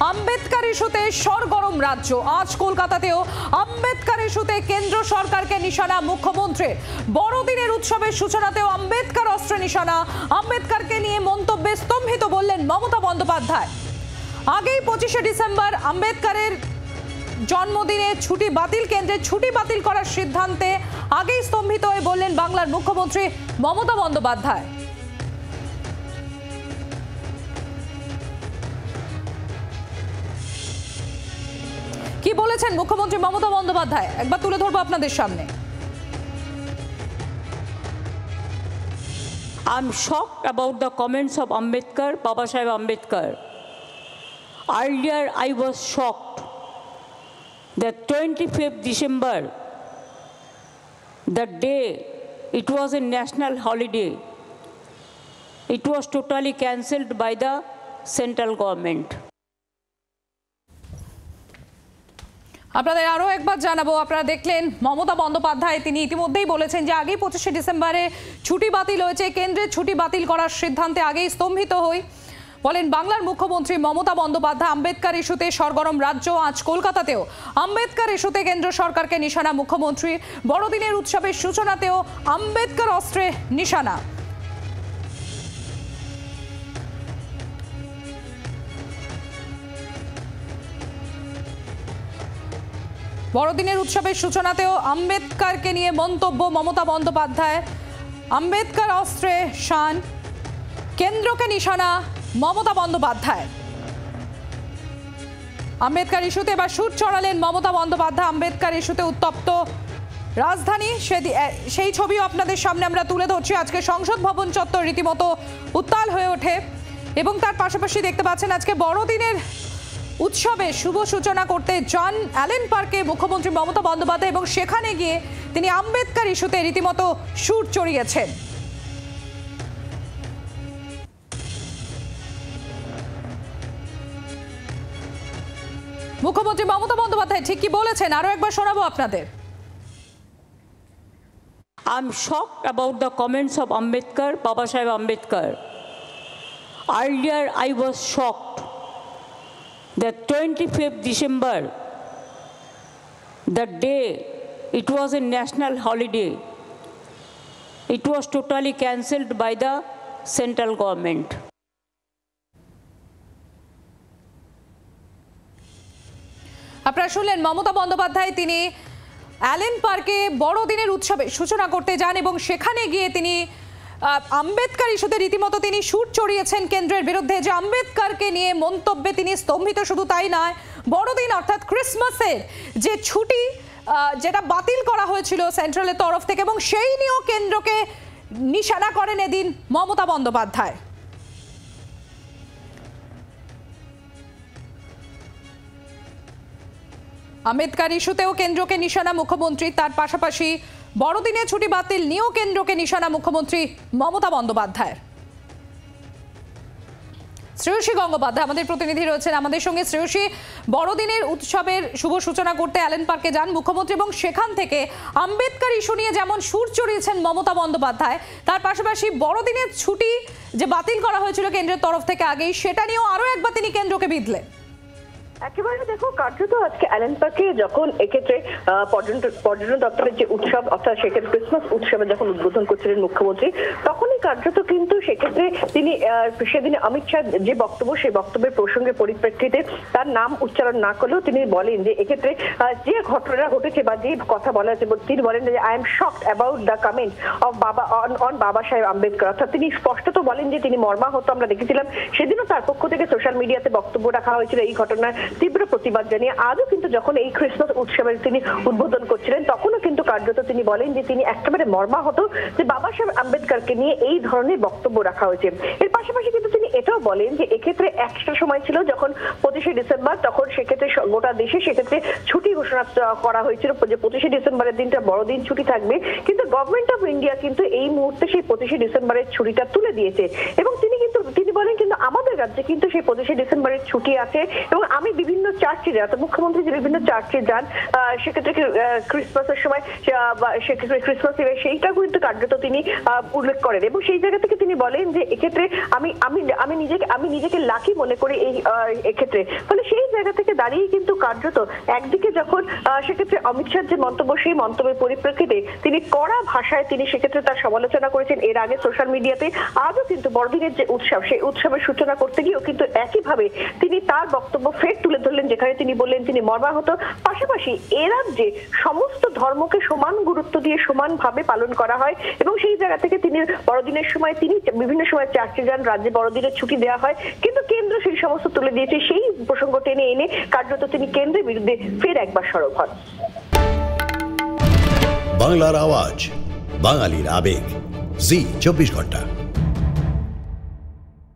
আম্বেদকর ইস্যুতে সরগরম রাজ্য। আজ কলকাতাতেও আম্বেদকর ইস্যুতে কেন্দ্র সরকারকে নিশানা মুখ্যমন্ত্রীর। বড়দিনের উৎসবের সূচনাতেও আম্বেদকর অস্ত্রে নিশানা। আম্বেদকরকে নিয়ে মন্তব্যে স্তম্ভিত বললেন মমতা বন্দ্যোপাধ্যায়। আগেই 25শে ডিসেম্বর আম্বেদকরের জন্মদিনে ছুটি বাতিল, কেন্দ্রের ছুটি বাতিল করার সিদ্ধান্তে আগেই স্তম্ভিত হয়ে বললেন বাংলার মুখ্যমন্ত্রী মমতা বন্দ্যোপাধ্যায়। কি বলেছেন মুখ্যমন্ত্রী মমতা বন্দ্যোপাধ্যায় একবার তুলে ধরবো আপনাদের সামনে। I'm shocked about the comments of Ambedkar, Baba Saheb Ambedkar. Earlier, I was shocked that 25th December, the day it was a national holiday, it was totally cancelled by the central government. আপনাদের আরো একবার জানাবো, আপনারা দেখলেন মমতা বন্দ্যোপাধ্যায় তিনি ইতিমধ্যেই বলেছেন যে আগেই 25শে ডিসেম্বরে ছুটি বাতিল হয়েছে, কেন্দ্রের ছুটি বাতিল করার সিদ্ধান্তে আগেই স্তম্ভিত হই বলেন বাংলার মুখ্যমন্ত্রী মমতা বন্দ্যোপাধ্যায়। আম্বেদকর ইস্যুতে সরগরম রাজ্য। আজ কলকাতাতেও আম্বেদকর ইস্যুতে কেন্দ্র সরকারকে নিশানা মুখ্যমন্ত্রী। বড়দিনের উৎসবের সূচনাতেও আম্বেদকর অস্ত্রে নিশানা। বড়দিনের উৎসবের সূচনাতেও আম্বেদকরকে নিয়ে মন্তব্য মমতা বন্দ্যোপাধ্যায়। আম্বেদকর অস্ত্রে শান, কেন্দ্রকে নিশানা মমতা বন্দ্যোপাধ্যায়। আম্বেদকর ইস্যুতে এবার সুর চড়ালেন মমতা বন্দ্যোপাধ্যায়। আম্বেদকর ইস্যুতে উত্তপ্ত রাজধানী, সেই ছবিও আপনাদের সামনে আমরা তুলে ধরছি। আজকে সংসদ ভবন চত্বর রীতিমতো উত্তাল হয়ে ওঠে এবং তার পাশাপাশি দেখতে পাচ্ছেন আজকে বড়দিনের উৎসবে শুভ সূচনা করতে যান অ্যালেন পার্কে মুখ্যমন্ত্রী মমতা বন্দ্যোপাধ্যায় এবং সেখানে গিয়ে তিনি আম্বেদকর ইস্যুতে রীতিমতো সুর চড়িয়েছেন। মুখ্যমন্ত্রী মমতা বন্দ্যোপাধ্যায় ঠিক কি বলেছেন আরো একবার শোনাবো আপনাদের। I'm shocked about the comments of Ambedkar, Baba Saheb Ambedkar. Earlier, I was shocked that 25th December, the day it was a national holiday, it was totally cancelled by the central government. আপনারা শুনলেন মমতা বন্দ্যোপাধ্যায় তিনি Allen পার্কে বড়দিনের উৎসবে সূচনা করতে যান এবং সেখানে গিয়ে তিনি আম্বেদকর ইস্যুতে রীতিমতো তিনি সুর চড়িয়েছেন কেন্দ্রের বিরুদ্ধে। যে আম্বেদকরকে নিয়ে মন্তব্যে তিনি স্তম্ভিত, শুধু তাই নয়, বড়দিন অর্থাৎ ক্রিসমাসের যে ছুটি যেটা বাতিল করা হয়েছিল সেন্ট্রালের তরফ থেকে এবং সেই নিয়েও কেন্দ্রকে নিশানা করেন এদিন মমতা বন্দ্যোপাধ্যায়। আম্বেদকর ইস্যুতেও কেন্দ্রকে নিশানা মুখ্যমন্ত্রী, তার পাশাপাশি বড়দিনে ছুটি বাতিল নিয়েও কেন্দ্রকে নিশানা মুখ্যমন্ত্রী মমতা বন্দ্যোপাধ্যায়। শ্রেয়সী গঙ্গোপাধ্যায় আমাদের প্রতিনিধি রয়েছেন আমাদের সঙ্গে। শ্রেয়সী, বড়দিনের উৎসবের শুভ সূচনা করতে অ্যালেন পার্কে যান মুখ্যমন্ত্রী এবং সেখান থেকে আম্বেদকর ইস্যু নিয়ে যেমন সুর চড়িয়েছেন মমতা বন্দ্যোপাধ্যায়, তার পাশাপাশি বড়দিনের ছুটি যে বাতিল করা হয়েছিল কেন্দ্রের তরফ থেকে আগেই, সেটা নিয়েও আরো একবার তিনি কেন্দ্রকে বিঁধলেন। একেবারে দেখো, কার্যত আজকে অ্যালেন পার্কে যখন এক্ষেত্রে পর্যটন দপ্তরের যে উৎসব অর্থাৎ সেক্ষেত্রে ক্রিসমাস উৎসবে যখন উদ্বোধন করছিলেন মুখ্যমন্ত্রী, তখনই কার্যত কিন্তু সেক্ষেত্রে তিনি সেদিনে অমিত শাহ যে বক্তব্য, সেই বক্তব্যের প্রসঙ্গে পরিপ্রেক্ষিতে তার নাম উচ্চারণ না করলেও তিনি বলেন যে এক্ষেত্রে যে ঘটনা ঘটেছে বা যে কথা বলা হয়েছে, তিনি বলেন যে I am shocked about the comment of বাবা সাহেব আম্বেদকর। অর্থাৎ তিনি স্পষ্টত বলেন যে তিনি মর্মাহত। আমরা দেখেছিলাম সেদিনও তার পক্ষ থেকে সোশ্যাল মিডিয়াতে বক্তব্য রাখা হয়েছিল এই ঘটনার তীব্র প্রতিবাদ জানিয়ে। আজও কিন্তু যখন এই ক্রিসমাস উৎসবের তিনি উদ্বোধন করছিলেন, তখনও কিন্তু কার্যত তিনি বলেন যে তিনি একেবারে মর্মাহত যে বাবা সাহেব আম্বেদকরকে নিয়ে এই ধরনের বক্তব্য রাখা হয়েছে। এর পাশাপাশি কিন্তু তিনি এটাও বলেন যে এক্ষেত্রে একটা সময় ছিল যখন 25শে ডিসেম্বর, তখন সেক্ষেত্রে গোটা দেশে সেক্ষেত্রে ছুটি ঘোষণা করা হয়েছিল যে 25শে ডিসেম্বরের দিনটা বড়দিন ছুটি থাকবে, কিন্তু গভর্নমেন্ট অফ ইন্ডিয়া কিন্তু এই মুহূর্তে সেই 25শে ডিসেম্বরের ছুটিটা তুলে দিয়েছে এবং তিনি কিন্তু তিনি বলেন কিন্তু আমাদের রাজ্যে কিন্তু সেই 25শে ডিসেম্বরের ছুটি আছে এবং আমি বিভিন্ন চার্চে যাই, অর্থাৎ মুখ্যমন্ত্রী যে বিভিন্ন চার্চে যান সেক্ষেত্রে ক্রিসমাসের সময় সেক্ষেত্রে ক্রিসমাস ইভে সেইটা কিন্তু কার্যত তিনি উল্লেখ করেন এবং সেই জায়গা থেকে তিনি বলেন যে এক্ষেত্রে আমি নিজেকে লাকি মনে করি এই এক্ষেত্রে। ফলে সেই জায়গা থেকে দাঁড়িয়ে কিন্তু কার্যত একদিকে যখন সেক্ষেত্রে অমিত শাহর যে মন্তব্য, সেই মন্তব্যের পরিপ্রেক্ষিতে তিনি কড়া ভাষায় তিনি সেক্ষেত্রে তার সমালোচনা করেছেন এর আগে সোশ্যাল মিডিয়াতে। আজও কিন্তু বড়দিনের যে উৎসব, সেই উৎসবের সূচনা করতে গিয়েও কিন্তু একইভাবে তিনি তার বক্তব্য ফের তুলে ধরলেন, যেখানে তিনি বললেন তিনি মর্মাহত। পাশাপাশি এ রাজ্যে সমস্ত ধর্মকে সমান গুরুত্ব দিয়ে সমানভাবে পালন করা হয় এবং সেই জায়গা থেকে তিনি বড়দিনের সময় তিনি বিভিন্ন সময় চার্চে যান, রাজ্যে বড়দিনের ছুটি দেওয়া হয়, কিন্তু কেন্দ্র সেই সমস্ত তুলে দিয়েছে। সেই প্রসঙ্গ টেনে এনে কার্যত তিনি কেন্দ্রের বিরুদ্ধে ফের একবার সরব হন। বাংলার আওয়াজ, বাঙালির আবেগ, জি 24 ঘন্টা।